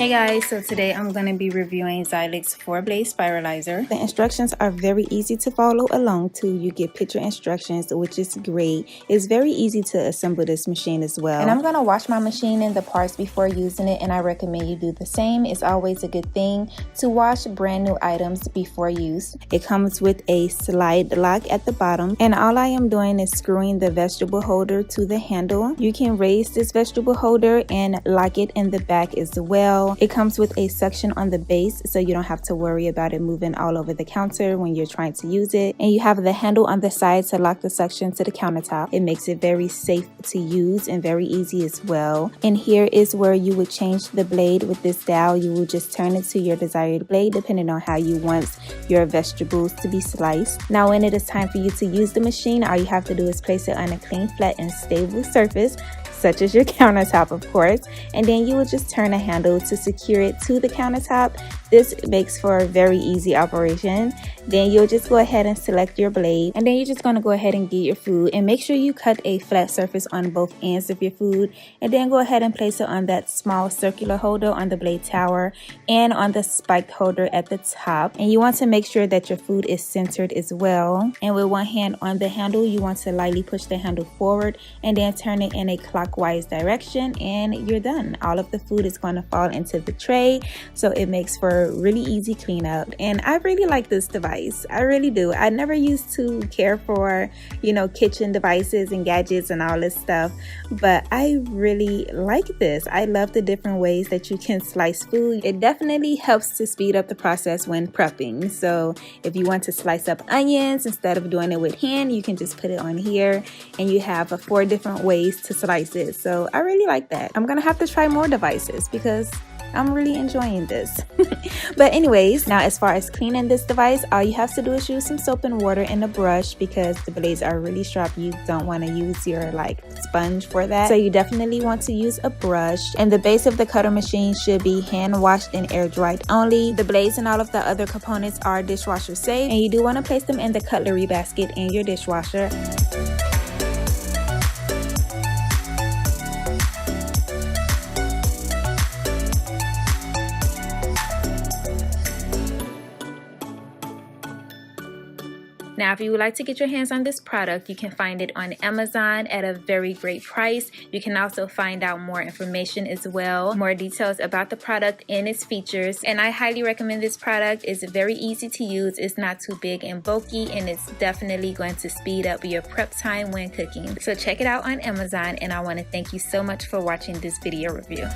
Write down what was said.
Hey guys, so today I'm going to be reviewing Zalik's 4-blade spiralizer. The instructions are very easy to follow along too. You get picture instructions, which is great. It's very easy to assemble this machine as well. And I'm going to wash my machine in the parts before using it, and I recommend you do the same. It's always a good thing to wash brand new items before use. It comes with a slide lock at the bottom, and all I am doing is screwing the vegetable holder to the handle. You can raise this vegetable holder and lock it in the back as well. It comes with a suction on the base, so you don't have to worry about it moving all over the counter when you're trying to use it. And you have the handle on the side to lock the suction to the countertop. It makes it very safe to use and very easy as well. And here is where you would change the blade with this dial. You will just turn it to your desired blade depending on how you want your vegetables to be sliced. Now when it is time for you to use the machine, all you have to do is place it on a clean, flat, and stable surface, such as your countertop, of course, and then you will just turn a handle to secure it to the countertop. This makes for a very easy operation. Then you'll just go ahead and select your blade, and then you're just going to go ahead and get your food, and make sure you cut a flat surface on both ends of your food, and then go ahead and place it on that small circular holder on the blade tower and on the spiked holder at the top. And you want to make sure that your food is centered as well, and with one hand on the handle you want to lightly push the handle forward and then turn it in a clockwise direction, and you're done. All of the food is going to fall into the tray, so it makes for really easy cleanup. And I really like this device. I really do. I never used to care for, kitchen devices and gadgets and all this stuff, but I really like this. I love the different ways that you can slice food. It definitely helps to speed up the process when prepping. So if you want to slice up onions, instead of doing it with hand, you can just put it on here, and you have 4 different ways to slice it. So I really like that. I'm gonna have to try more devices because I'm really enjoying this. But anyways, now as far as cleaning this device, all you have to do is use some soap and water and a brush, because the blades are really sharp. You don't want to use your sponge for that, so you definitely want to use a brush. And the base of the cutter machine should be hand washed and air dried only. The blades and all of the other components are dishwasher safe, and you do want to place them in the cutlery basket in your dishwasher. Now, if you would like to get your hands on this product, you can find it on Amazon at a very great price. You can also find out more information as well, more details about the product and its features. And I highly recommend this product. It's very easy to use. It's not too big and bulky, and it's definitely going to speed up your prep time when cooking. So check it out on Amazon, and I want to thank you so much for watching this video review.